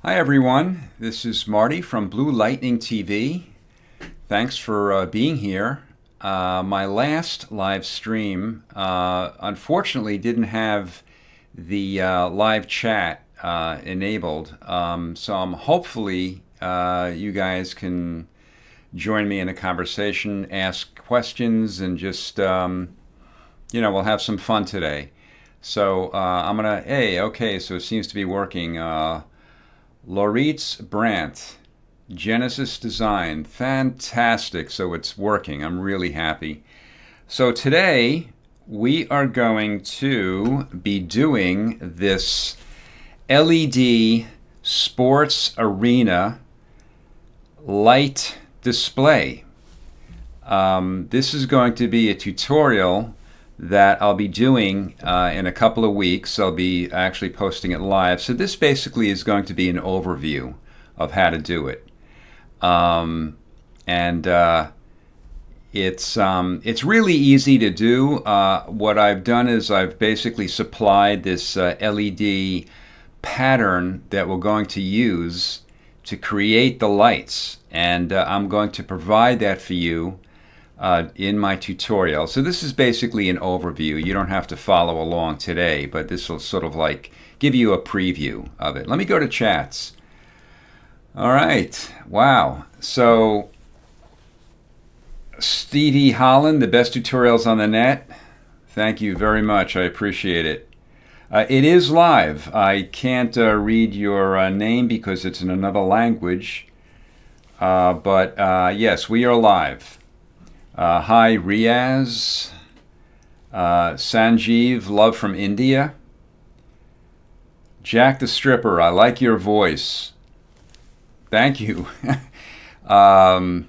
Hi everyone, this is Marty from Blue Lightning TV. Thanks for being here. My last live stream unfortunately didn't have the live chat enabled, so hopefully you guys can join me in a conversation, ask questions, and just we'll have some fun today. So okay, so it seems to be working. Lauritz Brandt, Genesis Design, fantastic. So it's working. I'm really happy. So today we are going to be doing this LED sports arena light display. This is going to be a tutorial that I'll be doing in a couple of weeks. I'll be actually posting it live. So this basically is going to be an overview of how to do it. It's really easy to do. What I've done is I've basically supplied this LED pattern that we're going to use to create the lights. And I'm going to provide that for you in my tutorial. So this is basically an overview. You don't have to follow along today, but this will sort of like give you a preview of it. Let me go to chats. All right. Wow. So Stevie Holland, the best tutorials on the net. Thank you very much. I appreciate it. It is live. I can't read your name because it's in another language. But yes, we are live. Hi Riaz, Sanjeev, love from India. Jack the Stripper, I like your voice. Thank you. Wow,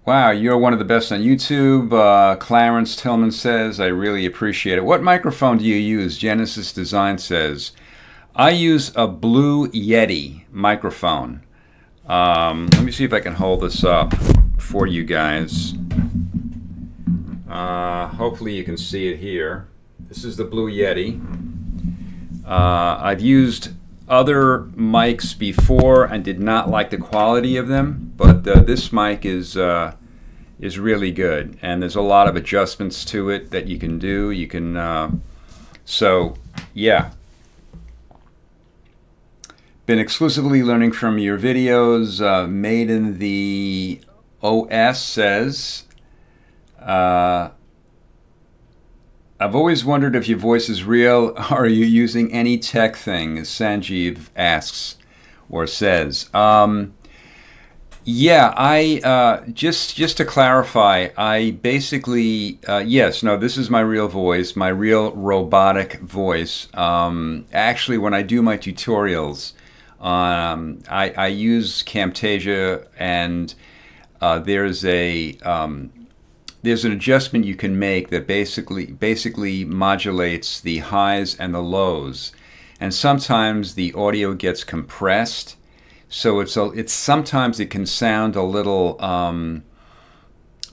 you're one of the best on YouTube. Clarence Tillman says, I really appreciate it. What microphone do you use? Genesis Design says, I use a Blue Yeti microphone. Let me see if I can hold this up for you guys. Hopefully you can see it here. This is the Blue Yeti. I've used other mics before and did not like the quality of them, but this mic is really good, and there's a lot of adjustments to it that you can do. You can so yeah. Been exclusively learning from your videos. Made in the OS says, I've always wondered if your voice is real. Are you using any tech thing? Sanjeev asks or says. Yeah, I just to clarify, I basically yes, no, this is my real voice, my real robotic voice. Actually, when I do my tutorials, I use Camtasia, and there's an adjustment you can make that basically modulates the highs and the lows, and sometimes the audio gets compressed, so it's sometimes it can sound a little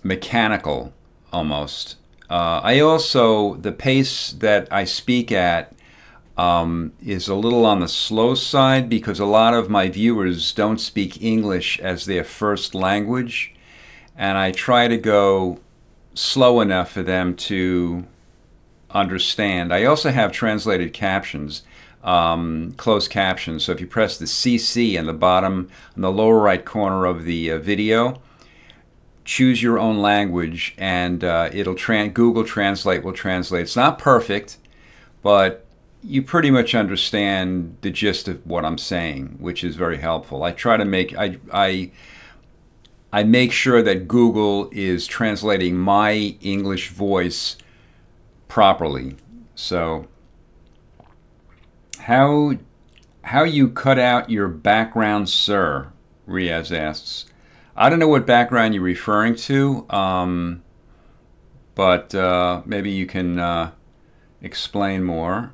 mechanical almost. I also, the pace that I speak at is a little on the slow side because a lot of my viewers don't speak English as their first language, and I try to go slow enough for them to understand. I also have translated captions, closed captions. So if you press the CC in the bottom, in the lower right corner of the video, choose your own language, and Google Translate will translate. It's not perfect, but you pretty much understand the gist of what I'm saying, which is very helpful. I try to make I make sure that Google is translating my English voice properly. So how you cut out your background, sir? Riaz asks. I don't know what background you're referring to, but maybe you can explain more.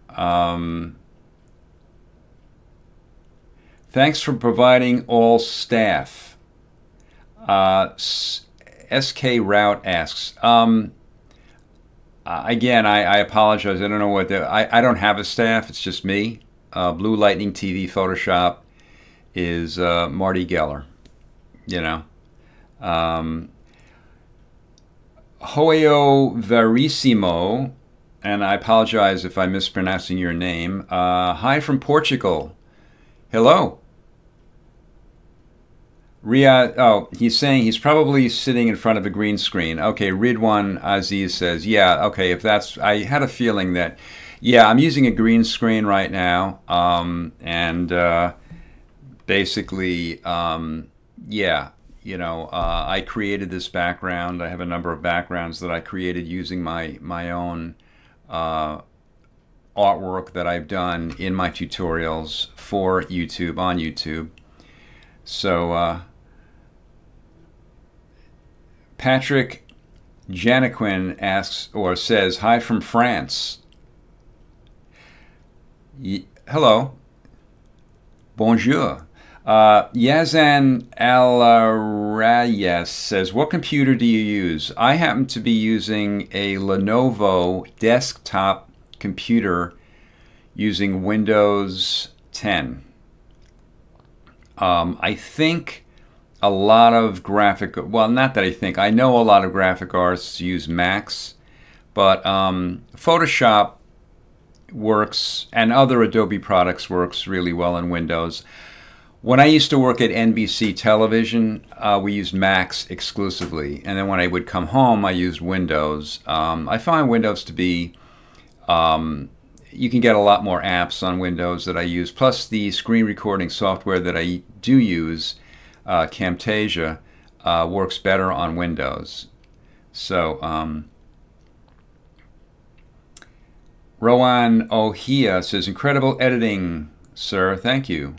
Thanks for providing all staff. SK Route asks. Again, I apologize. I don't know what I don't have a staff. It's just me. Blue Lightning TV Photoshop is Marty Geller, you know. Hoyo Verissimo, and I apologize if I'm mispronouncing your name. Hi from Portugal. Hello. Riyadh, oh, he's saying he's probably sitting in front of a green screen. Okay, Ridwan Aziz says, yeah, okay, if that's, I had a feeling that, yeah, I'm using a green screen right now, and basically, yeah, you know, I created this background. I have a number of backgrounds that I created using my own artwork that I've done in my tutorials for YouTube, on YouTube. So, Patrick Janiquin asks or says, hi from France. Hello. Bonjour. Yazan Al-Rayes says, what computer do you use? I happen to be using a Lenovo desktop computer using Windows 10. I think a lot of graphic, well, not that I think, I know a lot of graphic artists use Macs, but Photoshop works, and other Adobe products works really well in Windows. When I used to work at NBC Television, we used Macs exclusively, and then when I would come home, I used Windows. I find Windows to be, you can get a lot more apps on Windows that I use, plus the screen recording software that I do use, Camtasia, works better on Windows. So, Rowan Ohia says, incredible editing, sir. Thank you.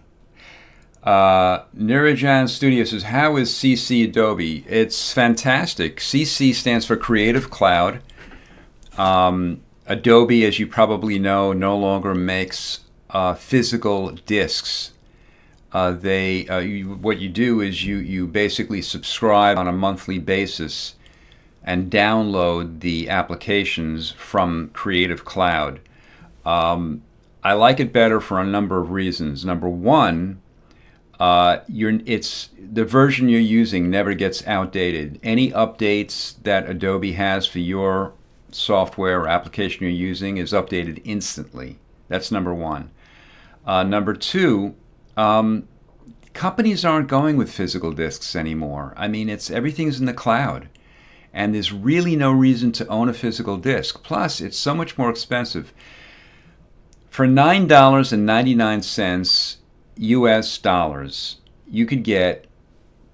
Nirajan Studio says, how is CC Adobe? It's fantastic. CC stands for Creative Cloud. Adobe, as you probably know, no longer makes physical discs. What you do is you basically subscribe on a monthly basis and download the applications from Creative Cloud. I like it better for a number of reasons. Number one, the version you're using never gets outdated. Any updates that Adobe has for your software or application you're using is updated instantly. That's number one. Number two, companies aren't going with physical disks anymore. I mean, everything's in the cloud, and there's really no reason to own a physical disk. Plus, it's so much more expensive. For $9.99 US dollars, you could get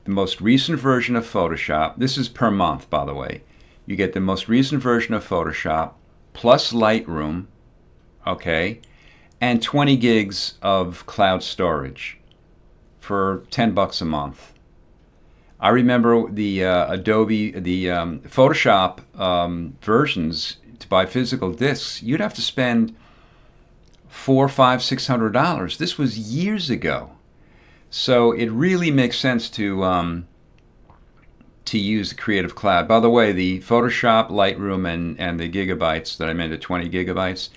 the most recent version of Photoshop. This is per month, by the way. You get the most recent version of Photoshop plus Lightroom, okay, and 20 gigs of cloud storage for $10 a month. I remember the Photoshop versions to buy physical discs. You'd have to spend $400, $500, $600. This was years ago. So it really makes sense to use the Creative Cloud. By the way, the Photoshop, Lightroom, and the gigabytes that I meant, the 20 gigabytes,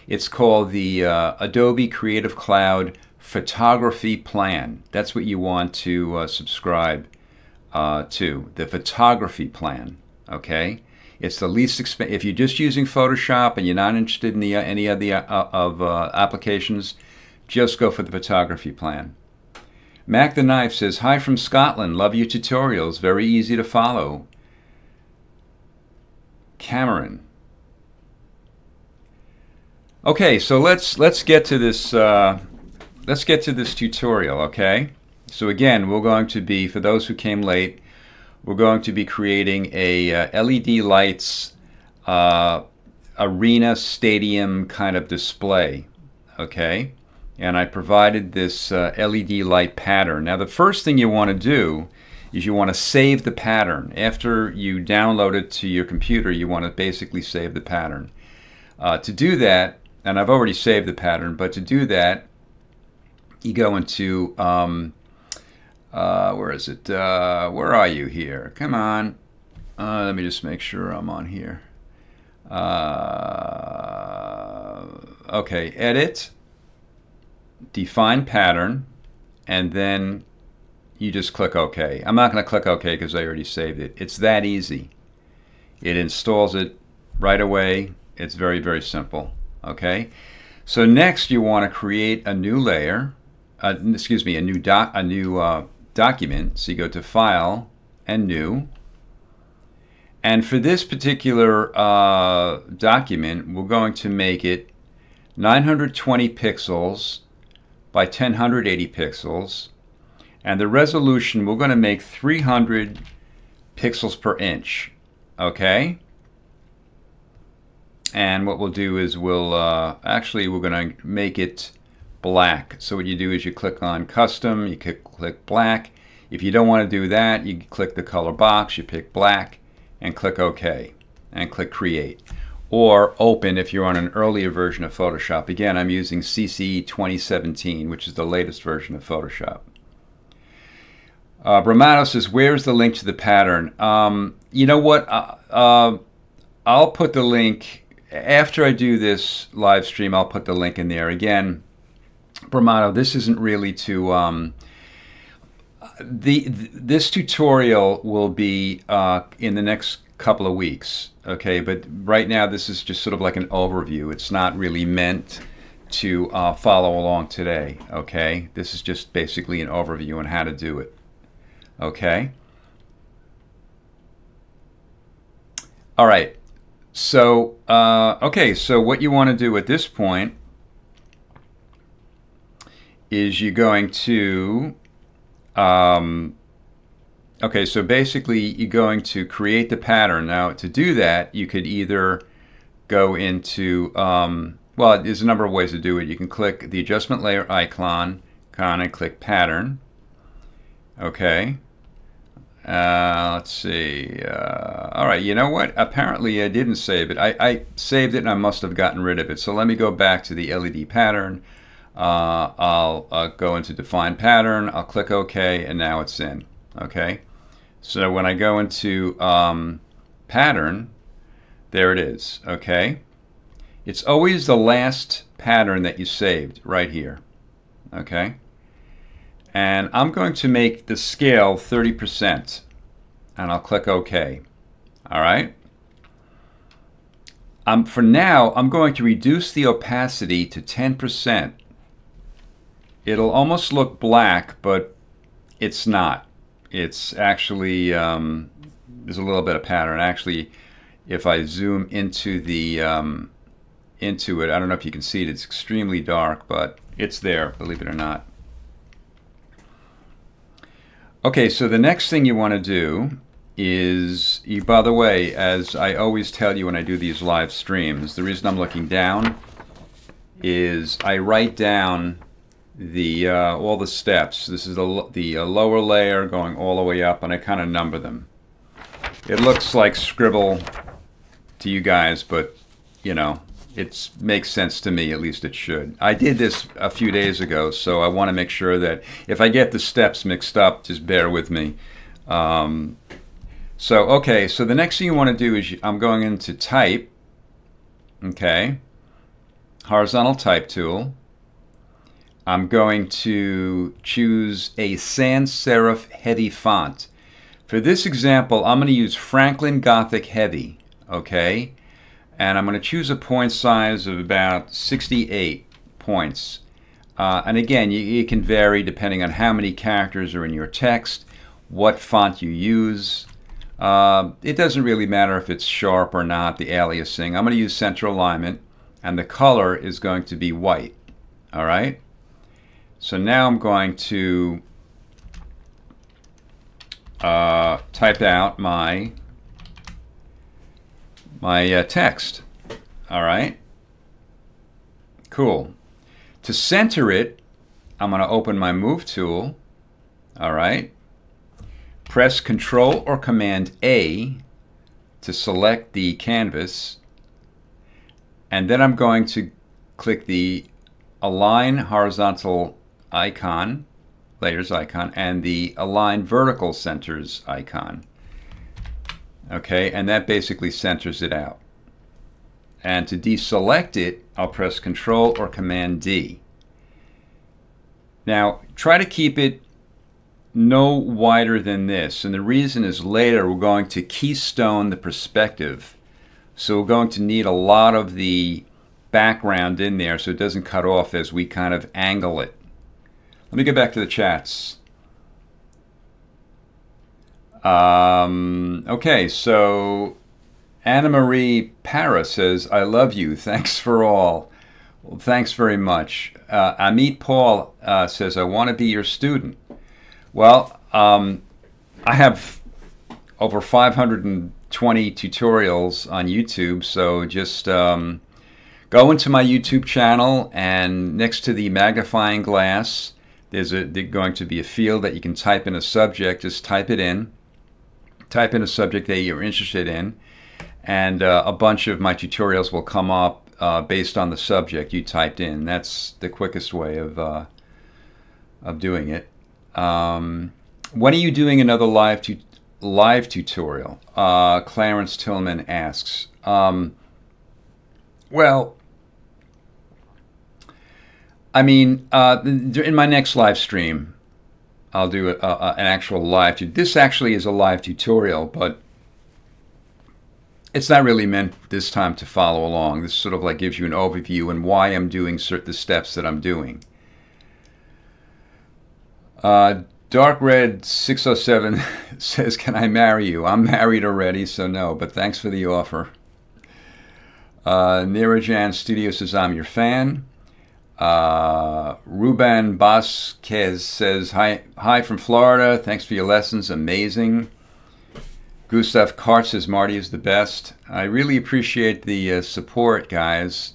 it's called the Adobe Creative Cloud Photography Plan. That's what you want to subscribe to, the Photography Plan, okay? It's the least expensive. If you're just using Photoshop and you're not interested in any of the applications, just go for the Photography Plan. Mac the Knife says, hi from Scotland. Love your tutorials. Very easy to follow. Cameron. Okay, so let's get to this. Let's get to this tutorial. Okay. So again, we're going to be, for those who came late, we're going to be creating a LED lights arena stadium kind of display, okay? And I provided this LED light pattern. Now the first thing you want to do is you want to save the pattern. After you download it to your computer, you want to basically save the pattern. To do that, and I've already saved the pattern, but to do that, you go into where is it? Where are you here? Come on. Let me just make sure I'm on here. Okay, edit. define pattern, and then you just click OK. I'm not going to click OK because I already saved it. It's that easy. It installs it right away. It's very, very simple. Okay. So next you want to create a new layer, excuse me, a new document. So you go to File and New. And for this particular document, we're going to make it 920 pixels by 1080 pixels. And the resolution, we're going to make 300 pixels per inch. Okay? And what we'll do is we're going to make it black. So what you do is you click on Custom, you click Black. If you don't want to do that, you click the color box, you pick Black, and click OK, and click Create. Or Open if you're on an earlier version of Photoshop. Again, I'm using CC 2017, which is the latest version of Photoshop. Bramato says, where's the link to the pattern? You know what? I'll put the link after I do this live stream. I'll put the link in there. Again, Bramato, this isn't really to this tutorial will be in the next couple of weeks, okay? But right now this is just sort of like an overview. It's not really meant to follow along today, okay? This is just basically an overview on how to do it, okay? All right. So, okay, so what you want to do at this point is you're going to, okay, so basically you're going to create the pattern. Now, to do that, you could either go into, well, there's a number of ways to do it. You can click the adjustment layer icon, and click pattern, okay? Let's see. All right, you know what? Apparently I didn't save it. I saved it and I must have gotten rid of it. So let me go back to the LED pattern. I'll go into define pattern. I'll click OK, and now it's in. Okay. So when I go into pattern, there it is. Okay. It's always the last pattern that you saved right here. Okay. And I'm going to make the scale 30%, and I'll click OK. All right. For now, I'm going to reduce the opacity to 10%. It'll almost look black, but it's not. It's actually, there's a little bit of pattern. Actually, if I zoom into the, into it, I don't know if you can see it, it's extremely dark, but it's there, believe it or not. Okay, so the next thing you want to do is, by the way, as I always tell you when I do these live streams, the reason I'm looking down is I write down the all the steps. This is the lower layer going all the way up, and I kind of number them. It looks like scribble to you guys, but you know, it makes sense to me, at least it should. I did this a few days ago, so I want to make sure that if I get the steps mixed up, just bear with me. So, okay, so the next thing you want to do is I'm going into type, okay, horizontal type tool. I'm going to choose a sans serif heavy font. For this example, I'm going to use Franklin Gothic Heavy, okay? And I'm going to choose a point size of about 68 points. And again, you can vary depending on how many characters are in your text, what font you use. It doesn't really matter if it's sharp or not, the aliasing. I'm going to use center alignment, and the color is going to be white. All right? So now I'm going to type out my text. All right, cool. To center it, I'm going to open my move tool. All right, press Control or Command A to select the canvas, and then I'm going to click the Align Horizontal icon, Layers icon, and the Align Vertical Centers icon. Okay, and that basically centers it out. And to deselect it, I'll press Control or Command D. Now, try to keep it no wider than this. And the reason is later we're going to keystone the perspective. So we're going to need a lot of the background in there so it doesn't cut off as we kind of angle it. Let me get back to the chats. Okay, so Anna Marie Para says, I love you. Thanks for all. Well, thanks very much. Amit Paul says, I want to be your student. Well, I have over 520 tutorials on YouTube, so just go into my YouTube channel, and next to the magnifying glass, there's going to be a field that you can type in a subject. Just type it in. Type in a subject that you're interested in, and a bunch of my tutorials will come up based on the subject you typed in. That's the quickest way of doing it. When are you doing another live tutorial? Clarence Tillman asks. Well, I mean, in my next live stream, I'll do an actual live. This actually is a live tutorial, but it's not really meant this time to follow along. This sort of like gives you an overview and why I'm doing certain steps that I'm doing. Dark Red 607 says, can I marry you? I'm married already, so no, but thanks for the offer. Nirajan Studio says, I'm your fan. Ruben Vasquez says, hi from Florida. Thanks for your lessons. Amazing. Gustav Kart says, Marty is the best. I really appreciate the support, guys.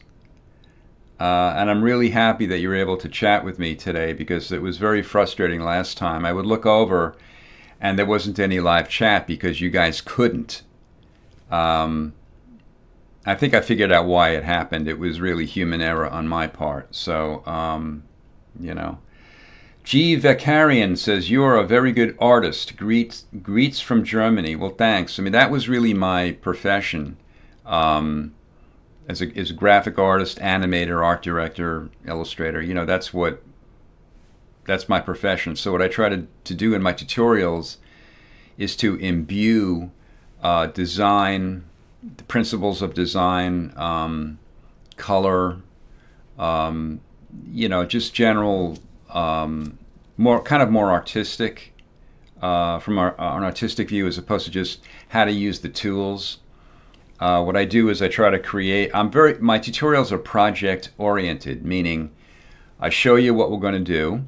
And I'm really happy that you were able to chat with me today, because it was very frustrating last time. I would look over and there wasn't any live chat because you guys couldn't. I think I figured out why it happened. It was really human error on my part. So, you know. G. Vakarian says, you're a very good artist. Greets from Germany. Well, thanks. I mean, that was really my profession. As a graphic artist, animator, art director, illustrator, you know, that's my profession. So what I try to do in my tutorials is to imbue design, the principles of design, color, you know, just general, more artistic, from an artistic view, as opposed to just how to use the tools. What I do is I try to create, my tutorials are project oriented, meaning I show you what we're going to do,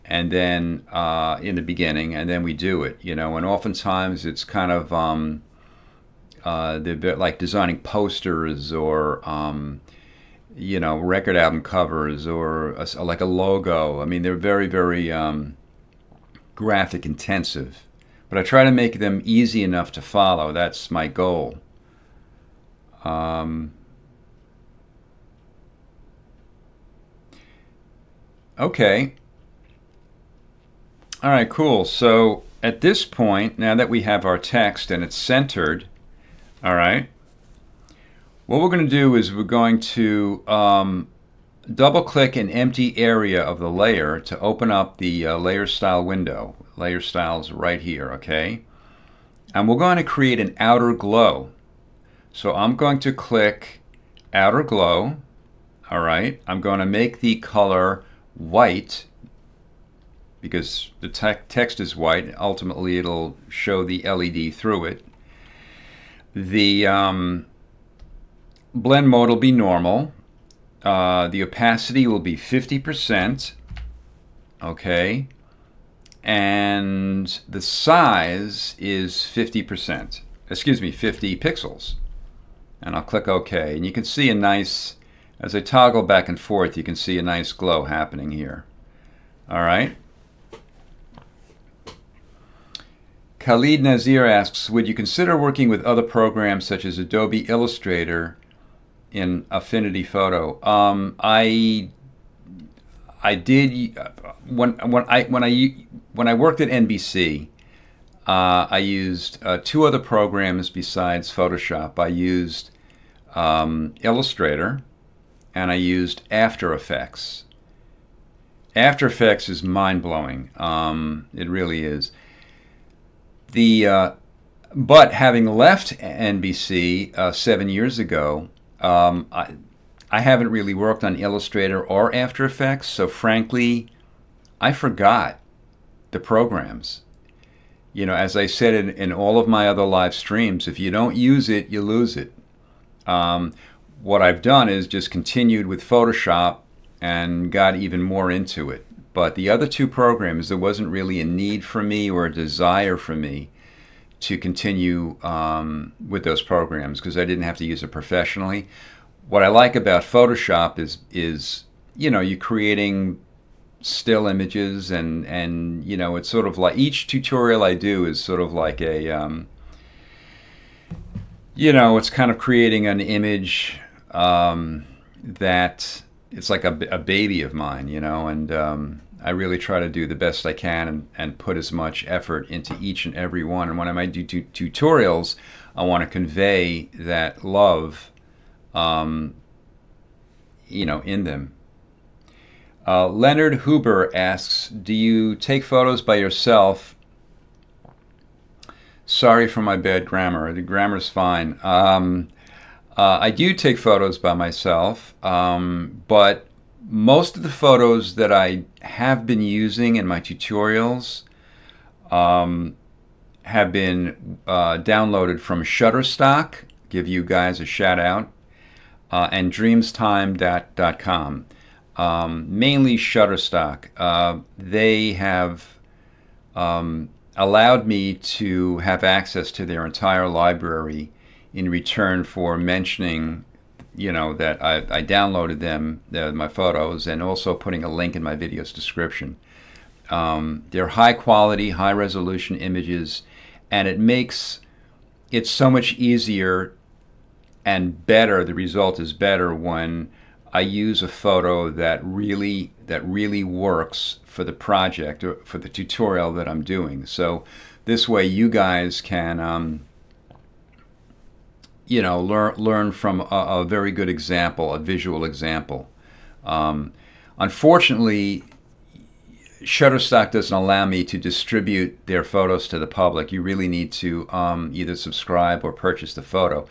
and then in the beginning, and then we do it, you know, and oftentimes it's kind of, they're like designing posters or, you know, record album covers or like a logo. I mean, they're very, very graphic intensive, but I try to make them easy enough to follow. That's my goal. Okay. All right, cool. So at this point, now that we have our text and it's centered, all right, what we're going to do is we're going to double click an empty area of the layer to open up the layer style window. Layer styles right here, okay? And we're going to create an outer glow. So I'm going to click outer glow, all right? I'm going to make the color white because the text is white. Ultimately, it'll show the LED through it. The blend mode will be normal. The opacity will be 50%, okay? And the size is 50%. Excuse me, 50 pixels. And I'll click OK. And you can see a nice, as I toggle back and forth, you can see a nice glow happening here. All right. Khalid Nazir asks, would you consider working with other programs such as Adobe Illustrator in Affinity Photo? I did when I worked at NBC. I used two other programs besides Photoshop. I used Illustrator and I used After Effects. After Effects is mind-blowing. It really is. But having left NBC 7 years ago, I haven't really worked on Illustrator or After Effects, so frankly, I forgot the programs. You know, as I said in all of my other live streams, if you don't use it, you lose it. What I've done is just continued with Photoshop and got even more into it. But the other two programs, there wasn't really a need for me or a desire for me to continue with those programs because I didn't have to use it professionally. What I like about Photoshop is you know, you're creating still images and you know, it's sort of like each tutorial I do is sort of like a you know, it's kind of creating an image that it's like a baby of mine, you know, and I really try to do the best I can and put as much effort into each and every one. And when I might do tutorials, I want to convey that love, you know, in them. Leonard Huber asks, do you take photos by yourself? Sorry for my bad grammar. The grammar's fine. I do take photos by myself, but most of the photos that I have been using in my tutorials have been downloaded from Shutterstock, give you guys a shout out, and dreamstime.com. Mainly Shutterstock. They have allowed me to have access to their entire library in return for mentioning, you know, that I downloaded them, my photos, and also putting a link in my video's description. They're high quality, high resolution images, and it makes it so much easier and better. The result is better when I use a photo that really works for the project or for the tutorial that I'm doing. So this way you guys can you know, learn from a very good example, a visual example. Unfortunately, Shutterstock doesn't allow me to distribute their photos to the public. You really need to either subscribe or purchase the photo.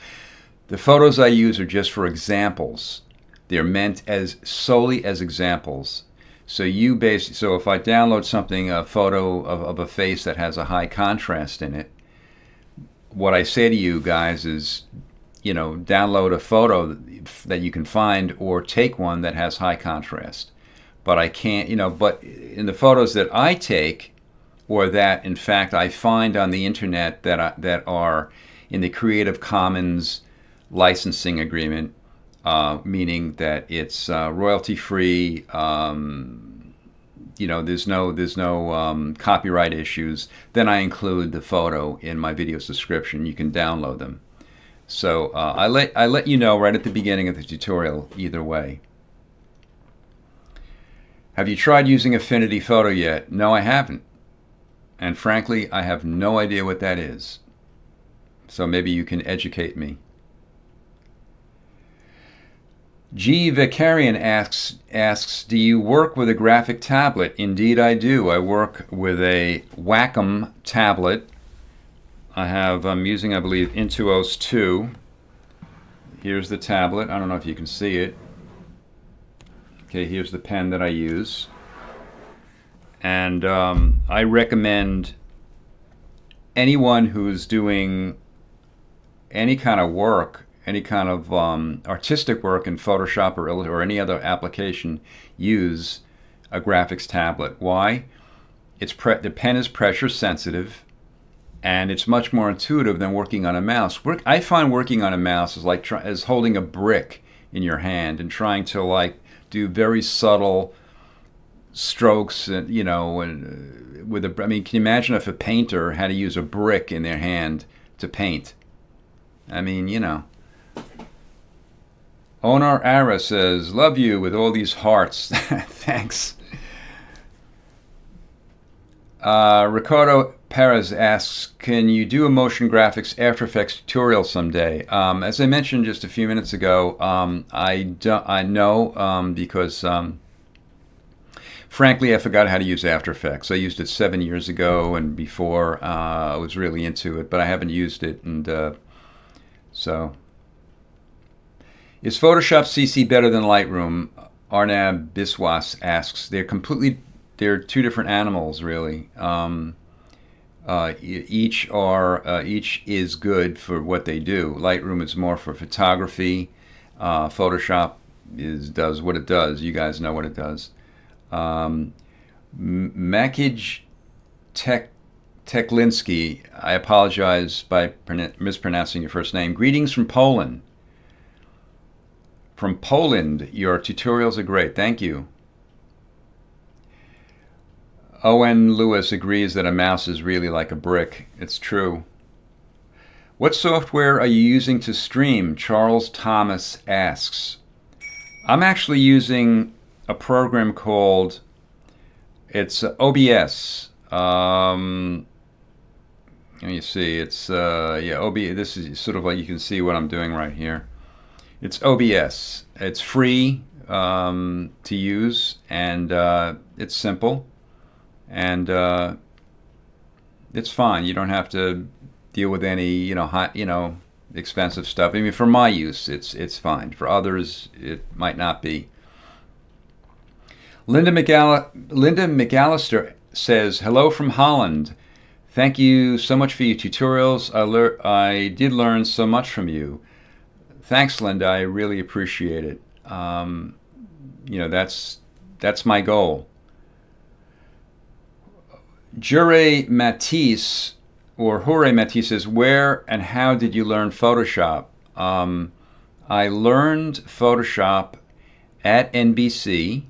The photos I use are just for examples. They're meant as solely as examples. So so if I download something, a photo of a face that has a high contrast in it, what I say to you guys is, you know, download a photo that you can find or take one that has high contrast. But I can't, you know, but in the photos that I take or that in fact I find on the internet that are in the Creative Commons licensing agreement, meaning that it's royalty free, you know, there's no copyright issues, then I include the photo in my video's description. You can download them. So I let you know right at the beginning of the tutorial either way. Have you tried using Affinity Photo yet? No, I haven't. And frankly, I have no idea what that is. So maybe you can educate me. G. Vicarian asks, do you work with a graphic tablet? Indeed I do. I work with a Wacom tablet. I'm using, I believe, Intuos 2. Here's the tablet. I don't know if you can see it. Okay, here's the pen that I use. And I recommend anyone who's doing any kind of work, any kind of artistic work in Photoshop or any other application, use a graphics tablet. Why? The pen is pressure sensitive, and it's much more intuitive than working on a mouse. I find working on a mouse is like as holding a brick in your hand and trying to like do very subtle strokes, and you know, and with a. I mean, can you imagine if a painter had to use a brick in their hand to paint? I mean, you know. Onar Ara says, love you with all these hearts. Thanks. Ricardo Perez asks, can you do a motion graphics After Effects tutorial someday? As I mentioned just a few minutes ago, I know because Frankly, I forgot how to use After Effects. I used it 7 years ago, and before I was really into it, but I haven't used it, and so. Is Photoshop CC better than Lightroom? Arnab Biswas asks. They're two different animals, really. Each is good for what they do. Lightroom is more for photography. Photoshop does what it does. You guys know what it does. Makij Teklinski, I apologize by mispronouncing your first name. Greetings from Poland. From Poland, your tutorials are great. Thank you. Owen Lewis agrees that a mouse is really like a brick. It's true. What software are you using to stream? Charles Thomas asks. I'm actually using a program called, it's OBS. Let me see, it's, yeah, OBS, this is sort of like, you can see what I'm doing right here. It's OBS. It's free to use, and it's simple, and it's fine. You don't have to deal with any, expensive stuff. I mean, for my use, it's fine. For others, it might not be. Linda McAllister says, hello from Holland. Thank you so much for your tutorials. I did learn so much from you. Thanks, Linda. I really appreciate it. That's my goal. Martys says, where and how did you learn Photoshop? I learned Photoshop at NBC.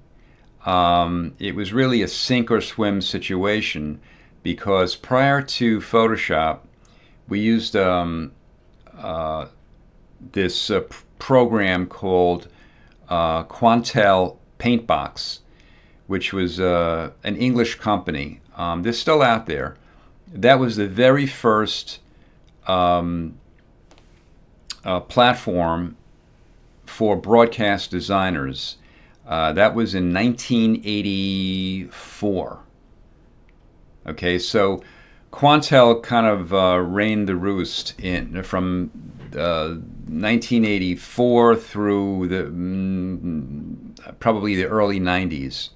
It was really a sink or swim situation, because prior to Photoshop, we used this program called Quantel Paintbox, which was an English company. They're still out there. That was the very first platform for broadcast designers. That was in 1984. Okay, so Quantel kind of reigned the roost from 1984 through probably the early 90s.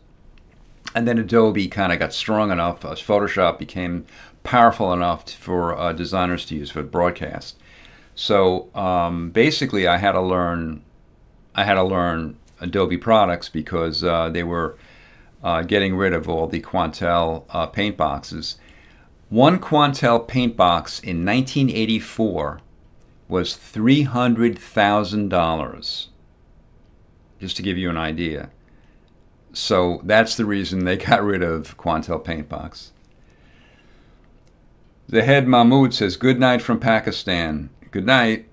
And then Adobe kind of got strong enough, Photoshop became powerful enough for designers to use for broadcast. So basically I had to learn Adobe products, because they were getting rid of all the Quantel paint boxes. One Quantel paint box in 1984 was $300,000, just to give you an idea. So that's the reason they got rid of Quantel Paintbox. Zahed Mahmood says, good night from Pakistan. Good night.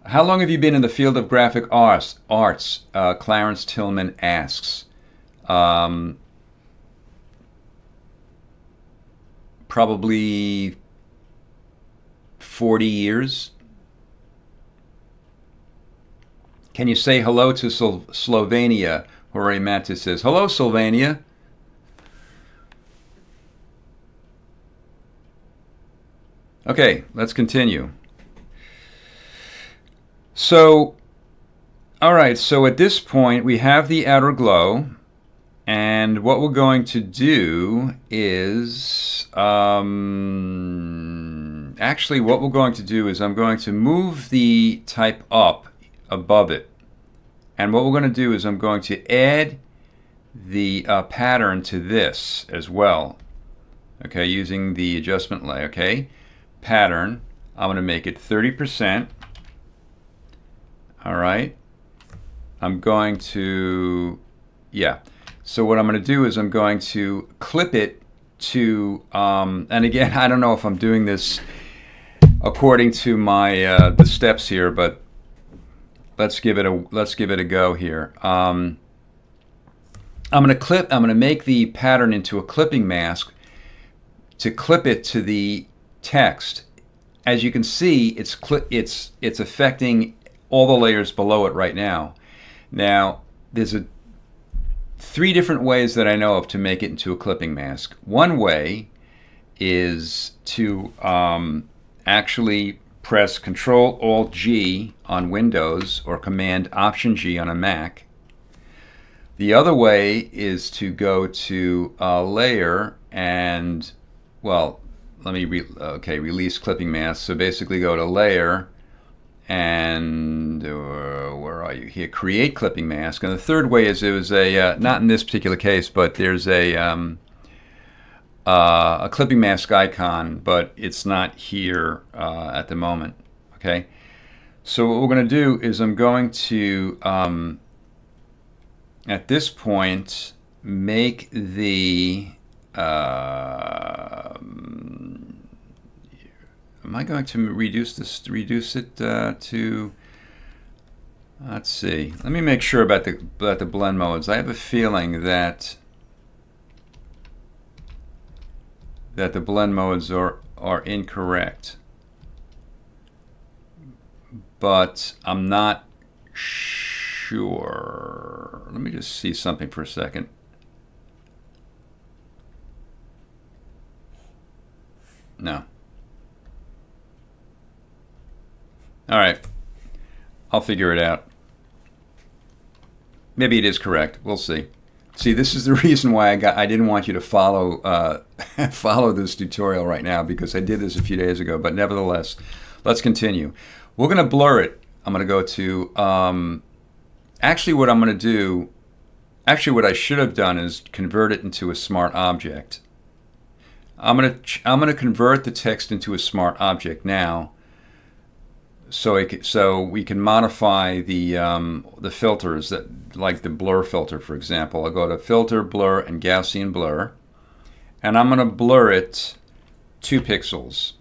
How long have you been in the field of graphic arts? Clarence Tillman asks. Probably 40 years. Can you say hello to Slovenia? Jorge Matis says, hello, Slovenia. Okay, let's continue. So, all right, so at this point we have the outer glow, and what we're going to do is, actually what we're going to do is I'm going to move the type up above it, and what we're going to do is I'm going to add the pattern to this as well, okay, using the adjustment layer. Okay, pattern, I'm going to make it 30%. all right, I'm going to, yeah, so what I'm going to do is I'm going to clip it to, and again, I don't know if I'm doing this according to my the steps here, but let's give it a go here. I'm going to make the pattern into a clipping mask to clip it to the text. As you can see, it's affecting all the layers below it right now. Now there's three different ways that I know of to make it into a clipping mask. One way is to actually press Control-Alt-G on Windows or Command-Option-G on a Mac. The other way is to go to Layer and, well, let me release clipping mask. So basically go to Layer and where are you here? Create clipping mask. And the third way is it was a not in this particular case, but there's a clipping mask icon, but it's not here at the moment. Okay. So what we're going to do is I'm going to at this point make the am I going to reduce it to, let's see, let me make sure about the blend modes. I have a feeling that the blend modes are incorrect, but I'm not sure. Let me just see something for a second. No. All right, I'll figure it out. Maybe it is correct. We'll see. See, this is the reason why I didn't want you to follow follow this tutorial right now, because I did this a few days ago. But nevertheless, let's continue. We're going to blur it. I'm going to go to actually what I'm going to do. Actually, what I should have done is convert it into a smart object. I'm going to convert the text into a smart object now. So we can modify the filters, that, like the blur filter, for example. I'll go to Filter, Blur, and Gaussian Blur, and I'm going to blur it 2 pixels.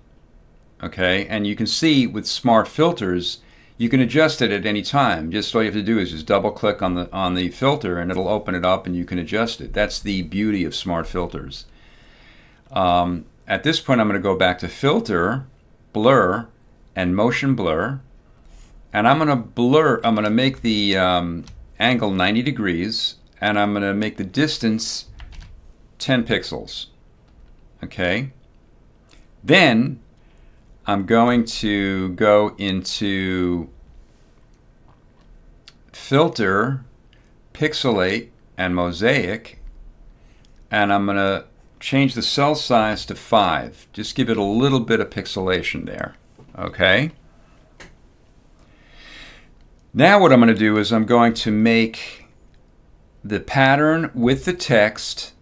Okay, and you can see with smart filters, you can adjust it at any time. Just all you have to do is just double-click on the filter, and it'll open it up, and you can adjust it. That's the beauty of smart filters. At this point, I'm going to go back to Filter, Blur, and Motion Blur, and I'm going to make the angle 90 degrees, and I'm going to make the distance 10 pixels. Okay. Then I'm going to go into Filter, Pixelate, and Mosaic, and I'm going to change the cell size to 5. Just give it a little bit of pixelation there. Okay. Now what I'm going to do is I'm going to make the pattern with the text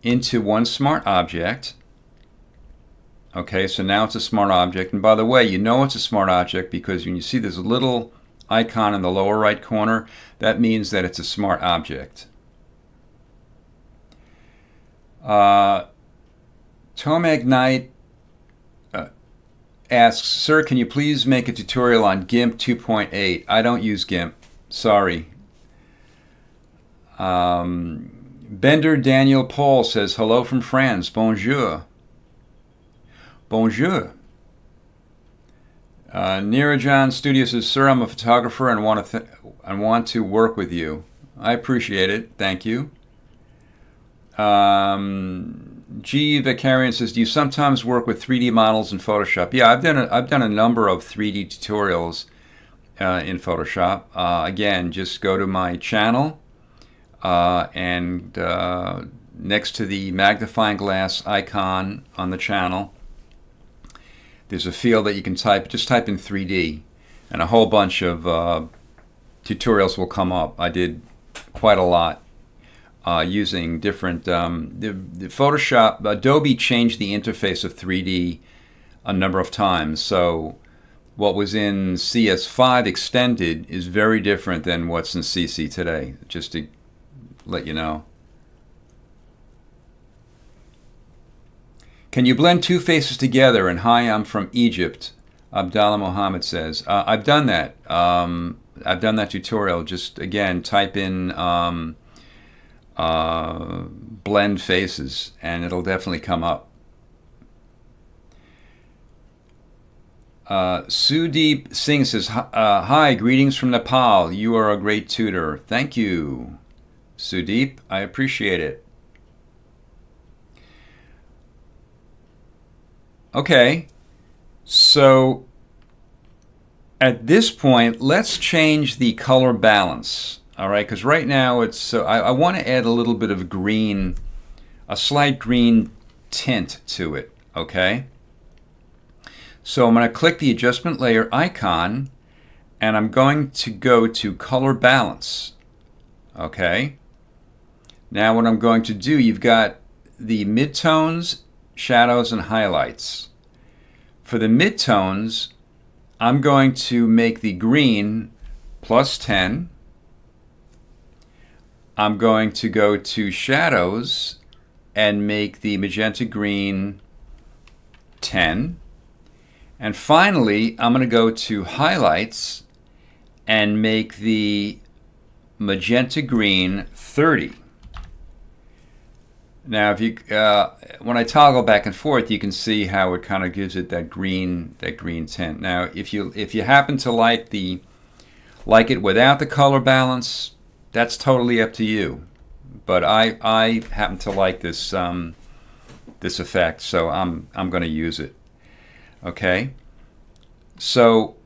into one smart object. Okay, so now it's a smart object. And by the way, you know it's a smart object because when you see this little icon in the lower right corner, that means that it's a smart object. Tomac Knight asks, sir, can you please make a tutorial on GIMP 2.8? I don't use GIMP. Sorry. Bender Daniel Paul says, hello from France. Bonjour. Bonjour. Nirajan Studio says, sir, I'm a photographer and want to work with you. I appreciate it. Thank you. G Vicarian says, do you sometimes work with 3D models in Photoshop? Yeah, I've done a number of 3D tutorials in Photoshop. Again, just go to my channel and next to the magnifying glass icon on the channel, there's a field that you can type. Just type in 3D, and a whole bunch of tutorials will come up. I did quite a lot. Using different, the Photoshop, Adobe changed the interface of 3D a number of times. So what was in CS5 Extended is very different than what's in CC today, just to let you know. Can you blend 2 faces together? And hi, I'm from Egypt, Abdallah Mohammed says. I've done that. I've done that tutorial. Just, again, type in blend faces and it'll definitely come up. Sudeep Singh says, hi, greetings from Nepal. You are a great tutor. Thank you, Sudeep, I appreciate it. Okay, so at this point, let's change the color balance. All right, because right now it's, I want to add a little bit of green, a slight green tint to it, okay? So I'm going to click the adjustment layer icon, and I'm going to go to color balance, okay? Now what I'm going to do, you've got the midtones, shadows, and highlights. For the midtones, I'm going to make the green +10. I'm going to go to shadows and make the magenta green 10. And finally, I'm going to go to highlights and make the magenta green 30. Now, if you when I toggle back and forth, you can see how it kind of gives it that green tint. Now, if you happen to like it without the color balance, that's totally up to you. But I happen to like this this effect, so I'm going to use it. Okay. So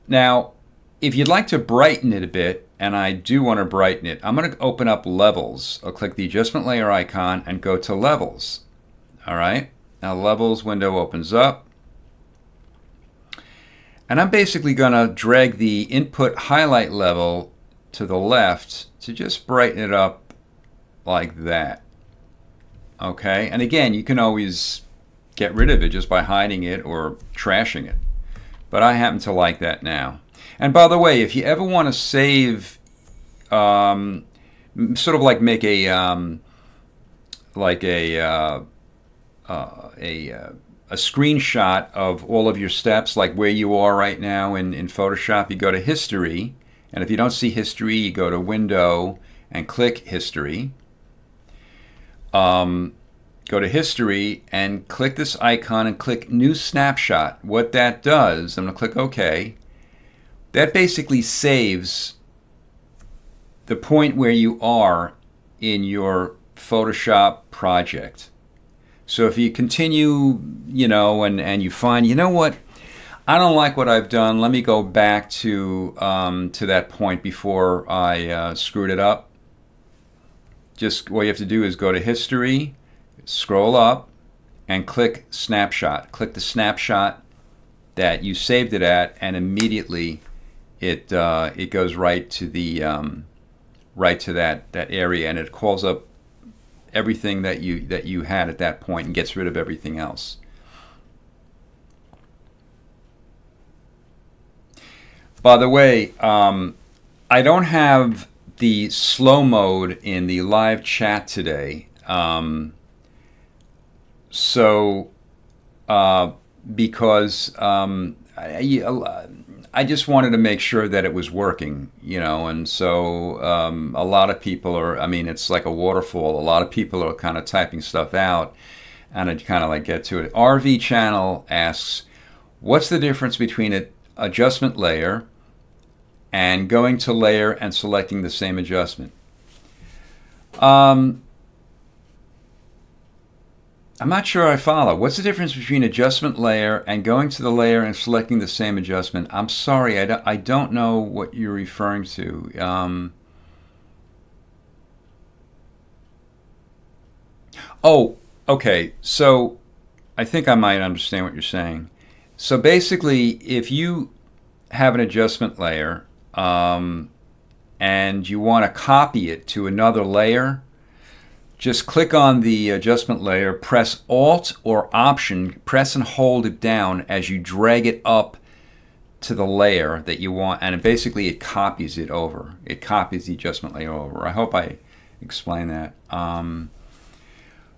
now, if you'd like to brighten it a bit, and I do want to brighten it, I'm going to open up levels. I'll click the adjustment layer icon and go to levels. All right. Now levels window opens up. And I'm basically going to drag the input highlight level to the left to just brighten it up like that. Okay. And again, you can always get rid of it just by hiding it or trashing it. But I happen to like that now. And by the way, if you ever want to save, sort of like make a screenshot of all of your steps, like where you are right now in Photoshop, you go to History, and if you don't see History, you go to Window and click History. Go to History and click this icon and click New Snapshot. What that does, I'm going to click OK. That basically saves the point where you are in your Photoshop project. So if you continue, you know, and you find, you know what, I don't like what I've done, let me go back to that point before I screwed it up. Just what you have to do is go to History, scroll up, and click Snapshot. Click the snapshot that you saved it at, and immediately it goes right to the that area, and it calls up everything that you had at that point and gets rid of everything else. By the way, I don't have the slow mode in the live chat today. Because I just wanted to make sure that it was working, you know, and so a lot of people are, I mean, it's like a waterfall. A lot of people are kind of typing stuff out, and I kind of like get to it. RV Channel asks, what's the difference between an adjustment layer and going to layer and selecting the same adjustment? I'm not sure I follow. What's the difference between adjustment layer and going to the layer and selecting the same adjustment? I'm sorry, I don't know what you're referring to. Oh, okay. So I think I might understand what you're saying. So basically, if you have an adjustment layer and you want to copy it to another layer, just click on the adjustment layer, press Alt or Option, press and hold it down as you drag it up to the layer that you want, and basically it copies it over. It copies the adjustment layer over. I hope I explained that.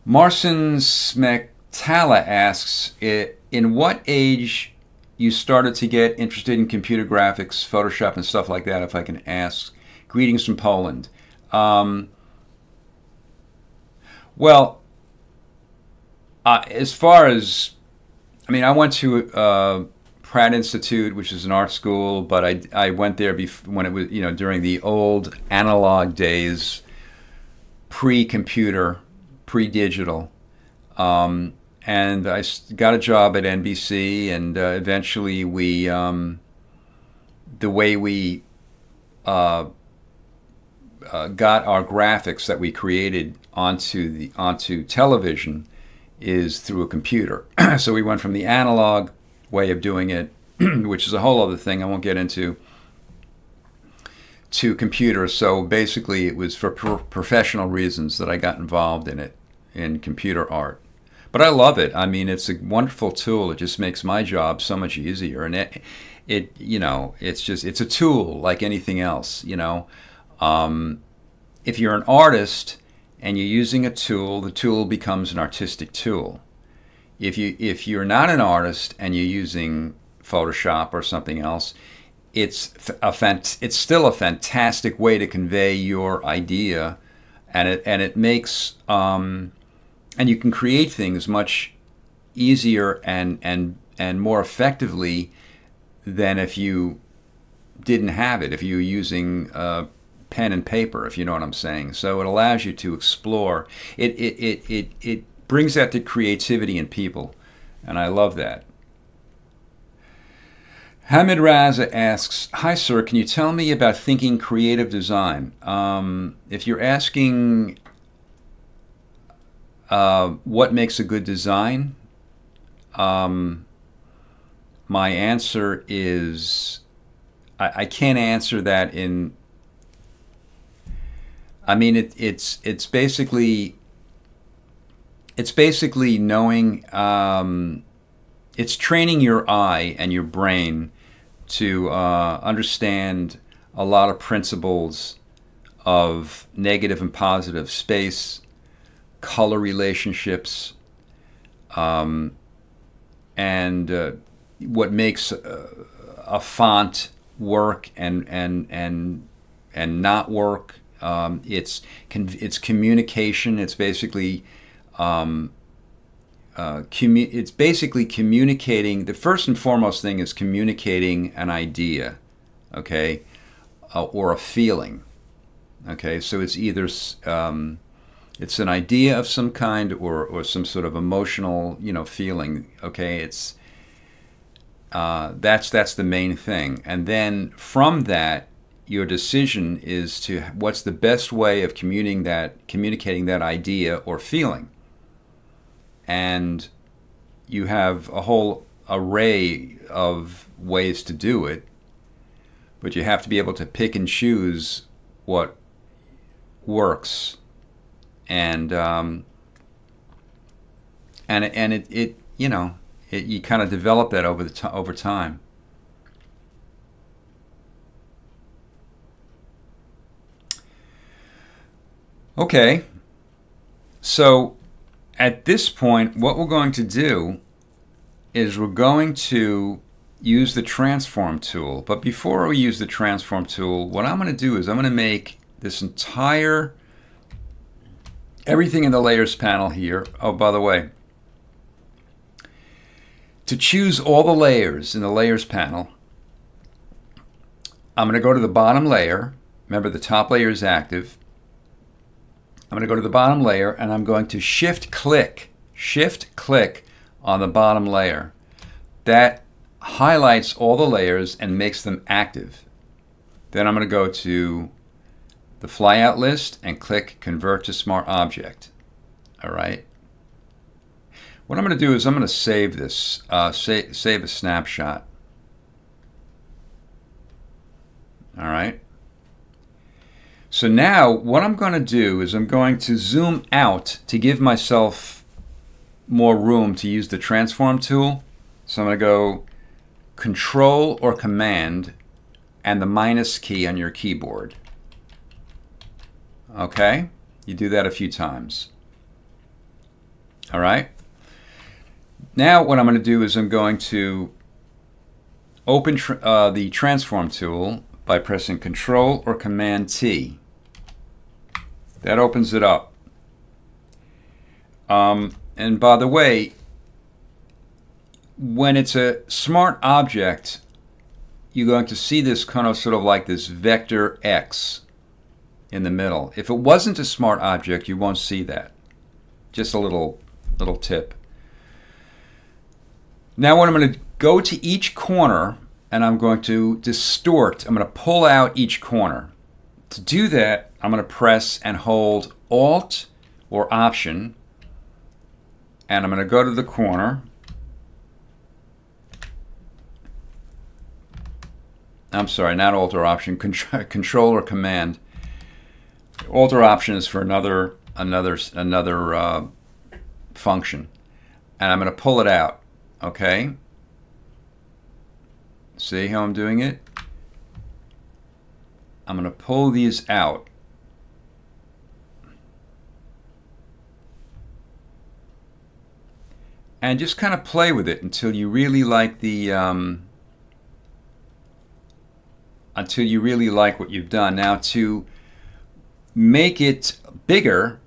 Marcin Smektala asks, in what age you started to get interested in computer graphics, Photoshop, and stuff like that, if I can ask? Greetings from Poland. Well, as far as, I mean, I went to Pratt Institute, which is an art school, but I went there when it was, you know, during the old analog days pre-computer, pre-digital. And I got a job at NBC, and eventually we, the way we got our graphics that we created onto television is through a computer. So we went from the analog way of doing it, which is a whole other thing I won't get into, to computer. So basically it was for professional reasons that I got involved in it, in computer art. But I love it. I mean, it's a wonderful tool. It just makes my job so much easier. And it you know, it's a tool like anything else, you know. If you're an artist and you're using a tool, the tool becomes an artistic tool. If you're not an artist and you're using Photoshop or something else, it's still a fantastic way to convey your idea, and it makes and you can create things much easier and more effectively than if you didn't have it, if you were using pen and paper, if you know what I'm saying. So it allows you to explore. It brings out the creativity in people, and I love that. Hamid Raza asks, "Hi sir, can you tell me about thinking creative design?" If you're asking what makes a good design, my answer is I can't answer that in. I mean, it's basically knowing. It's training your eye and your brain to understand a lot of principles of negative and positive space, color relationships, and what makes a font work and not work. It's communication. It's basically communicating. The first and foremost thing is communicating an idea, okay, or a feeling. Okay, so it's either it's an idea of some kind or some sort of emotional, you know, feeling. Okay, it's that's the main thing, and then from that, your decision is to what's the best way of communicating that idea or feeling. And you have a whole array of ways to do it, but you have to be able to pick and choose what works, and it you know, you kind of develop that over time. Okay, so at this point, what we're going to do is we're going to use the transform tool. But before we use the transform tool, what I'm going to do is I'm going to make this entire, everything in the layers panel here. Oh, by the way, to choose all the layers in the layers panel, I'm going to go to the bottom layer. Remember, the top layer is active. I'm going to go to the bottom layer, and I'm going to shift click on the bottom layer. That highlights all the layers and makes them active. Then I'm going to go to the flyout list and click Convert to Smart Object. All right. What I'm going to do is I'm going to save this, save a snapshot. All right. So now what I'm going to do is I'm going to zoom out to give myself more room to use the transform tool. So I'm going to go Control or Command and the minus key on your keyboard. Okay, you do that a few times. All right. Now what I'm going to do is I'm going to open the transform tool by pressing Control or Command T. That opens it up. And by the way, when it's a smart object, you're going to see this kind of sort of like this vector X. in the middle. If it wasn't a smart object, you won't see that. Just a little tip. Now what I'm going to go to each corner and I'm going to distort. I'm going to pull out each corner. To do that, I'm going to press and hold Alt or Option, and I'm going to go to the corner. I'm sorry, not Alt or Option, Control or Command. Alt or Option is for another function, and I'm going to pull it out. Okay. See how I'm doing it? I'm going to pull these out. And just kind of play with it until you really like the until you really like what you've done. Now to make it bigger,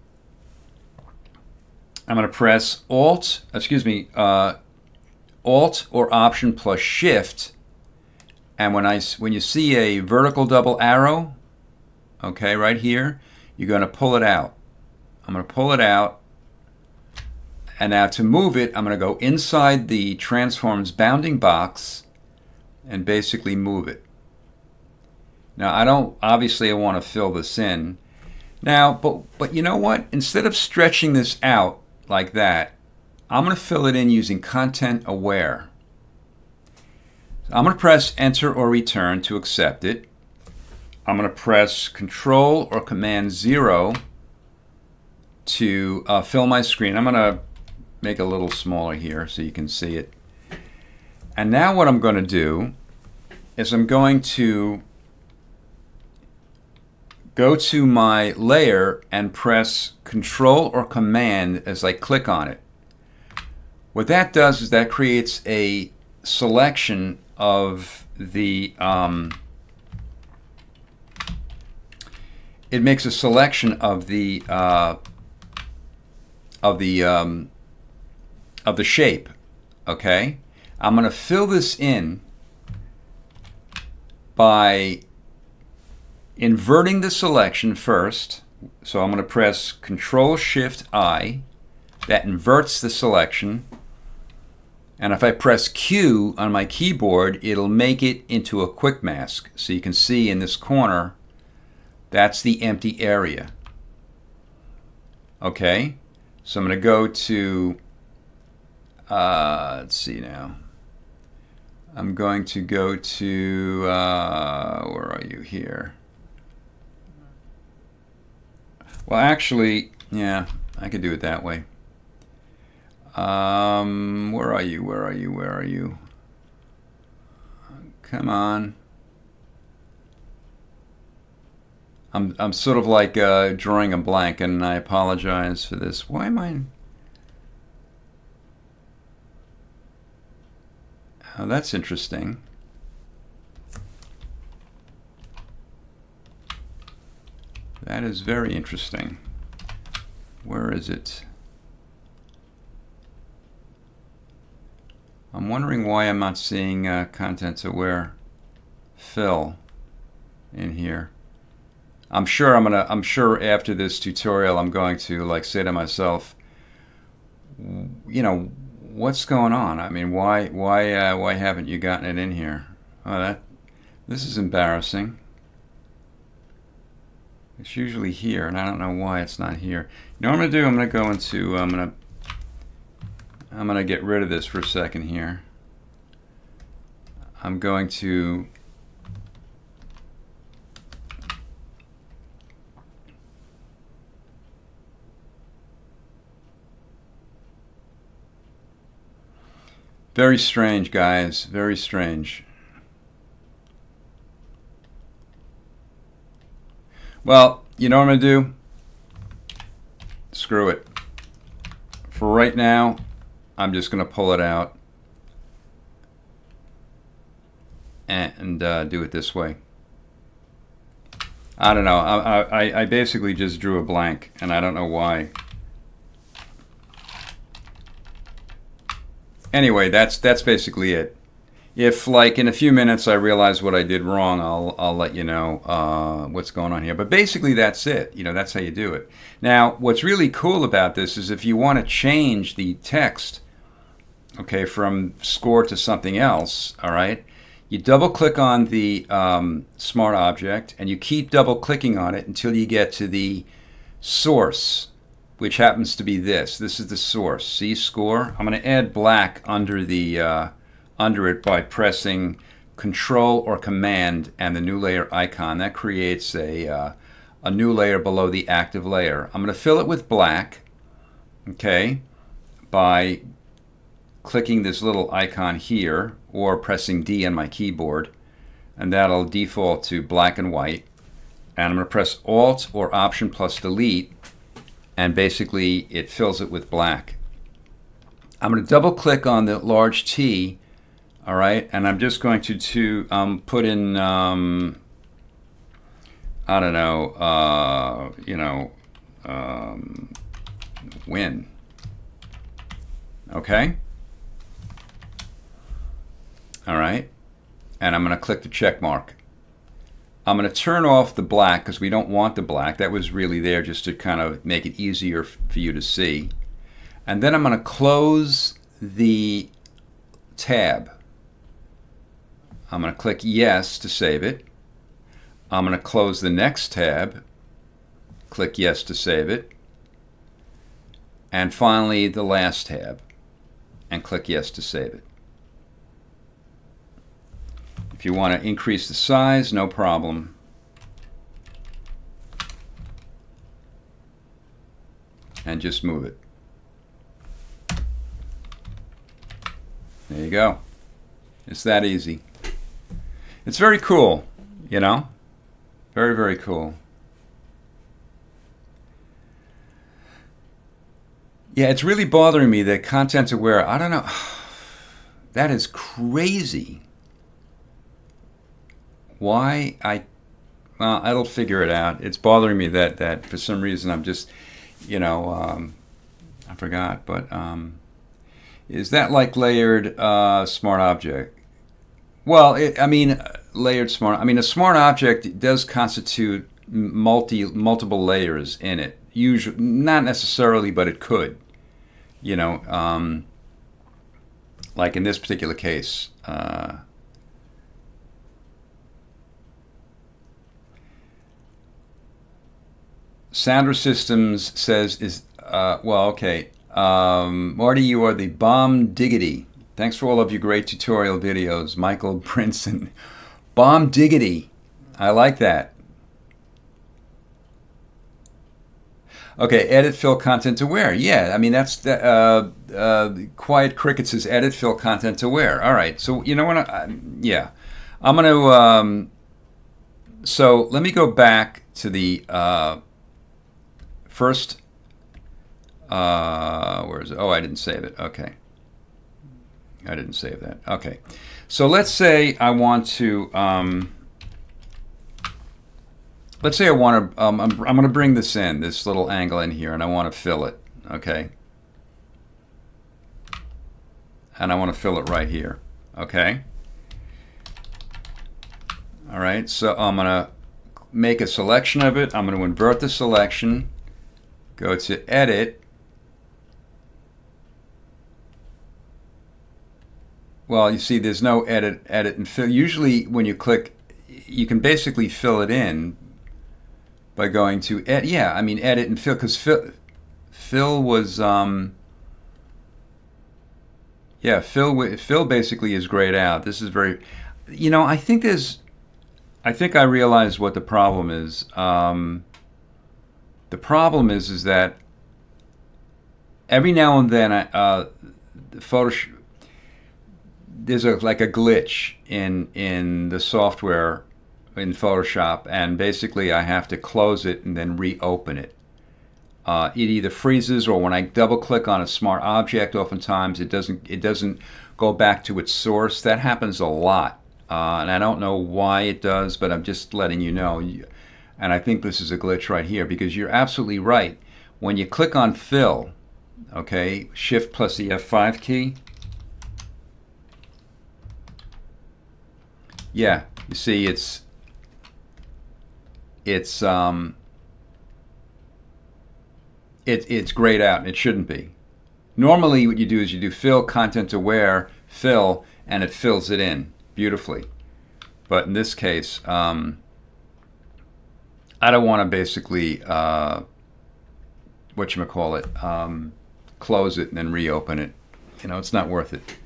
I'm going to press Alt or Option plus Shift, and when you see a vertical double arrow, okay, right here, you're going to pull it out. I'm going to pull it out, and now to move it, I'm going to go inside the transforms bounding box and basically move it. Now I want to fill this in. Now, but you know what? Instead of stretching this out like that, I'm going to fill it in using Content Aware. I'm going to press Enter or Return to accept it. I'm going to press Control or Command 0 to fill my screen. I'm going to make it a little smaller here so you can see it. And now what I'm going to do is I'm going to go to my layer and press Control or Command as I click on it. What that does is that creates a selection of the it makes a selection of the shape. Okay, I'm going to fill this in by inverting the selection first. So I'm going to press Control-Shift-I. That inverts the selection. And if I press Q on my keyboard, it'll make it into a quick mask. So you can see in this corner, that's the empty area. Okay, so I'm going to go to, let's see now. I'm going to go to, where are you here? Well, actually, yeah, I could do it that way. Where are you? Where are you? Where are you? Come on. I'm sort of like drawing a blank, and I apologize for this. Why am I? Oh, that's interesting. That is very interesting. Where is it? I'm wondering why I'm not seeing Content Aware fill in here. I'm sure after this tutorial I'm going to like say to myself, you know, what's going on? I mean, why haven't you gotten it in here? Oh, this is embarrassing. It's usually here, and I don't know why it's not here. You know what I'm gonna do? I'm gonna go into I'm gonna get rid of this for a second here. I'm going to very strange, guys, very strange. Well, you know what I'm going to do? Screw it. For right now, I'm just going to pull it out and do it this way. I don't know. I basically just drew a blank, and I don't know why. Anyway, that's basically it. If, like, in a few minutes I realize what I did wrong, I'll let you know what's going on here. But basically that's it. You know, that's how you do it. Now, what's really cool about this is if you want to change the text, okay, from score to something else, all right, you double click on the smart object and you keep double clicking on it until you get to the source, which happens to be this. This is the source. See, score? I'm going to add black under the under it by pressing Control or Command and the new layer icon. That creates a new layer below the active layer. I'm going to fill it with black, okay, by clicking this little icon here or pressing D on my keyboard, and that'll default to black and white. And I'm going to press Alt or Option plus Delete, and basically it fills it with black. I'm going to double click on the large T, all right, and I'm just going to put in I don't know, you know, win. Okay. All right, and I'm going to click the check mark. I'm going to turn off the black because we don't want the black. That was really there just to kind of make it easier for you to see. And then I'm going to close the tab. I'm going to click yes to save it. I'm going to close the next tab, click yes to save it, and finally the last tab, and click yes to save it. If you want to increase the size, no problem. And just move it. There you go. It's that easy. It's very cool, you know? Very, very cool. Yeah, it's really bothering me that content aware, I don't know, that is crazy. Why well, I'll figure it out. It's bothering me that for some reason I'm just, you know, I forgot, but is that like layered smart object? Well, I mean, layered smart, I mean, a smart object does constitute multiple layers in it. Usually, not necessarily, but it could, you know, like in this particular case. Sounder Systems says, well, okay. Marty, you are the bomb diggity. Thanks for all of your great tutorial videos. Michael Princeton. Bomb diggity. I like that. Okay, edit, fill, content aware. Yeah, I mean, that's Quiet Cricket says edit, fill, content aware. All right, so you know what? Yeah. I'm going to, so let me go back to the first, where is it? Oh, I didn't save it. Okay. I didn't save that. Okay. So let's say I want to, let's say I want to, I'm going to bring this in, this little angle in here, and I want to fill it. Okay. And I want to fill it right here. Okay. All right. So I'm going to make a selection of it. I'm going to invert the selection. Go to edit. Well, you see there's no edit and fill. Usually when you click, you can basically fill it in by going to edit. Yeah, I mean edit and fill, because fill was yeah, fill basically is grayed out. This is very, you know, I think I realize what the problem is. The problem is that every now and then Photoshop, there's like a glitch in the software in Photoshop, and basically I have to close it and then reopen it. It either freezes, or when I double click on a smart object, oftentimes it doesn't go back to its source. That happens a lot, and I don't know why it does, but I'm just letting you know. And I think this is a glitch right here, because you're absolutely right. When you click on fill, okay, Shift plus the F5 key, Yeah, you see it's grayed out, and it shouldn't be. Normally what you do is you do fill, content aware, fill, and it fills it in beautifully. But in this case, I don't want to basically, whatchamacallit, close it and then reopen it. You know, it's not worth it.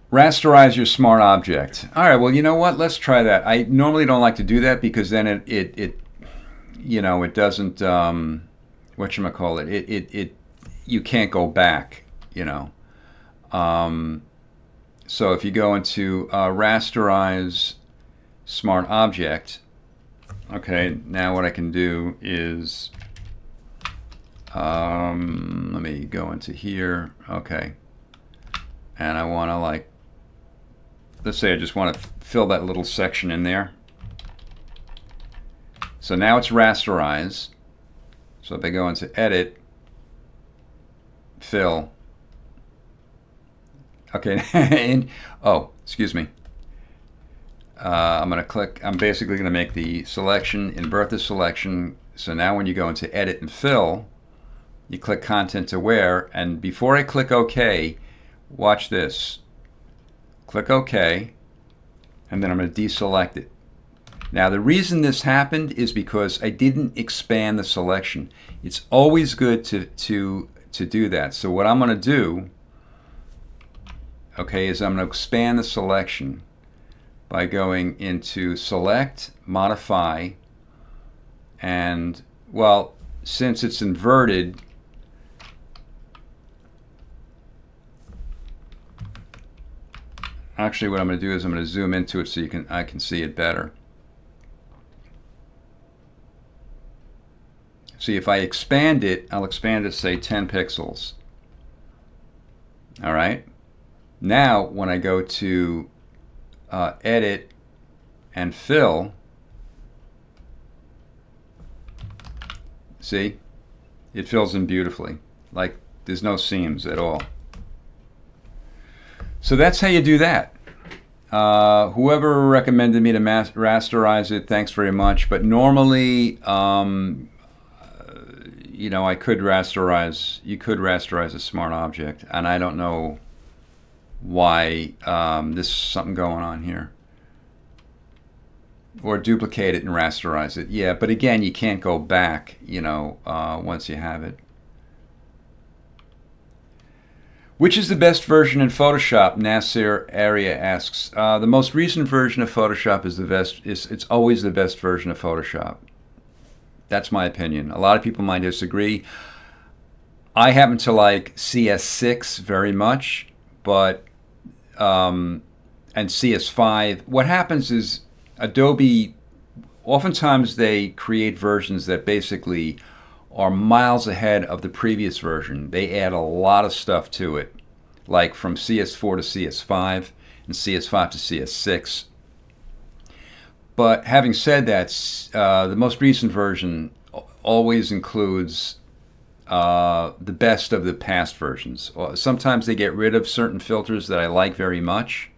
Rasterize your smart object. All right, well, you know what? Let's try that. I normally don't like to do that because then it you know, it doesn't, whatchamacallit, you can't go back, you know. So if you go into rasterize smart object, okay, now what I can do is, let me go into here, okay, and I want to, like, let's say I just want to fill that little section in there. So now it's rasterized. So if I go into edit, fill, okay, and oh, excuse me. I'm going to click, I'm basically going to make the selection, invert the selection. So now when you go into edit and fill, you click content aware, and before I click OK, watch this. Click OK, and then I'm going to deselect it. Now the reason this happened is because I didn't expand the selection. It's always good to do that. So what I'm going to do, okay, is I'm going to expand the selection by going into select, modify, and, well, since it's inverted, actually what I'm going to do is I'm going to zoom into it so I can see it better. See, if I expand it, I'll expand it, say 10 pixels. All right. Now, when I go to edit and fill, see, it fills in beautifully. Like there's no seams at all. So that's how you do that. Whoever recommended me to rasterize it, thanks very much. But normally, you know, you could rasterize a smart object, and I don't know why there's something going on here. Or duplicate it and rasterize it. Yeah, but again, you can't go back, you know, once you have it. Which is the best version in Photoshop? Nasser Area asks. The most recent version of Photoshop is the best. It's always the best version of Photoshop. That's my opinion. A lot of people might disagree. I happen to like CS6 very much, but and CS5. What happens is Adobe, oftentimes they create versions that basically are miles ahead of the previous version. They add a lot of stuff to it, like from CS4 to CS5 and CS5 to CS6. But having said that, the most recent version always includes the best of the past versions. Sometimes they get rid of certain filters that I like very much,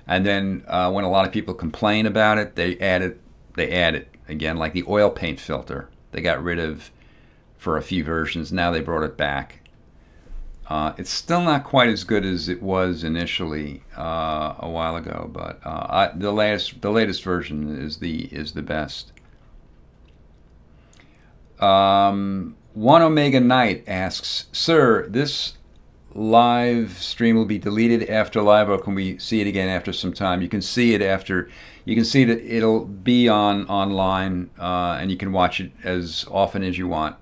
and then when a lot of people complain about it, they add it again, like the oil paint filter. They got rid of for a few versions. Now they brought it back. It's still not quite as good as it was initially a while ago, but the latest version is the best. One Omega Knight asks, "Sir, this live stream will be deleted after live, or can we see it again after some time?" You can see it after. You can see that it'll be online, and you can watch it as often as you want.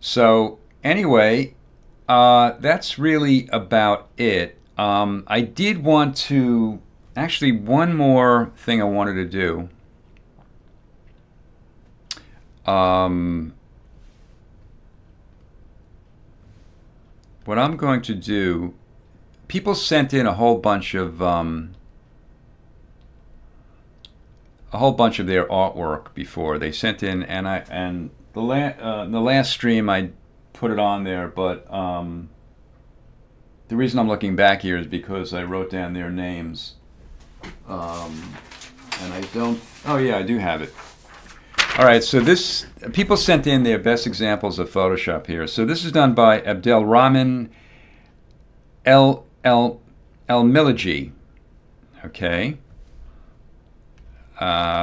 So anyway, that's really about it. I did want to, actually, one more thing I wanted to do. What I'm going to do, people sent in a whole bunch of their artwork before. They sent in, and the last stream I put it on there, but the reason I'm looking back here is because I wrote down their names. And I don't, oh yeah, I do have it. All right, so this, people sent in their best examples of Photoshop here. So this is done by Abdelrahman El Milagi. Okay.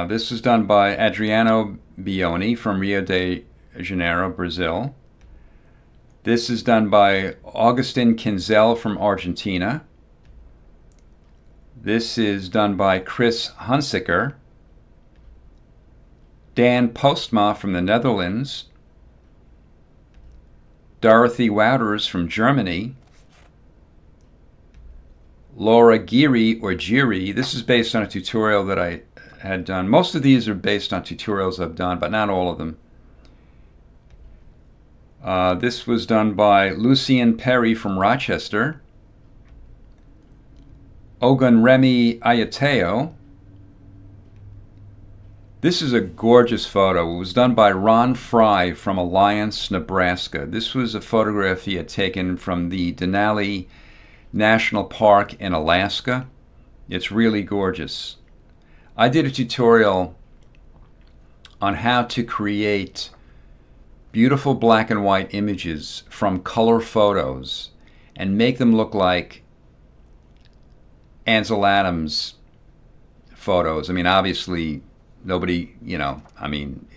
This was done by Adriano Bioni from Rio de Janeiro, Brazil. This is done by Augustin Kinzel from Argentina. This is done by Chris Hunsicker. Dan Postma from the Netherlands. Dorothy Wouters from Germany. Laura Giri or Giri. This is based on a tutorial that I had done. Most of these are based on tutorials I've done, but not all of them. This was done by Lucien Perry from Rochester. Ogunremi Ayateo. This is a gorgeous photo. It was done by Ron Fry from Alliance, Nebraska. This was a photograph he had taken from the Denali National Park in Alaska. It's really gorgeous. I did a tutorial on how to create beautiful black and white images from color photos and make them look like Ansel Adams photos. I mean, obviously, nobody, you know, I mean,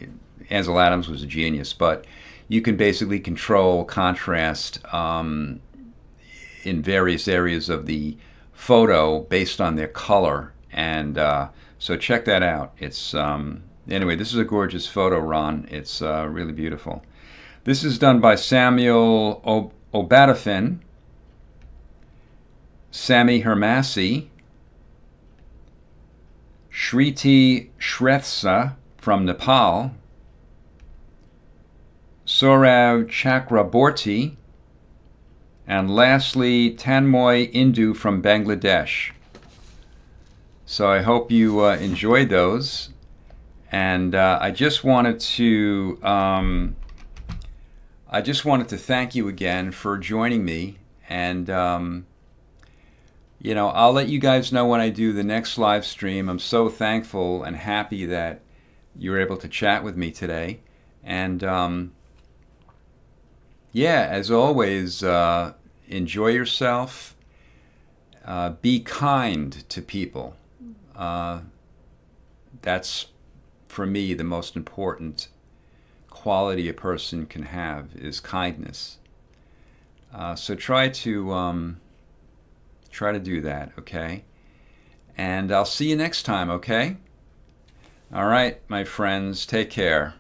Ansel Adams was a genius, but you can basically control contrast in various areas of the photo based on their color. And so check that out. It's, anyway, this is a gorgeous photo, Ron. It's really beautiful. This is done by Samuel Obadafin, Sami Hermasi, Shriti Shrestha from Nepal, Saurav Chakraborty, and lastly Tanmoy Indu from Bangladesh. So I hope you enjoyed those, and I just wanted to thank you again for joining me, and you know, I'll let you guys know when I do the next live stream. I'm so thankful and happy that you were able to chat with me today. And yeah, as always, enjoy yourself. Be kind to people. That's, for me, the most important quality a person can have is kindness. So try to do that, okay? And I'll see you next time, okay? All right, my friends, take care.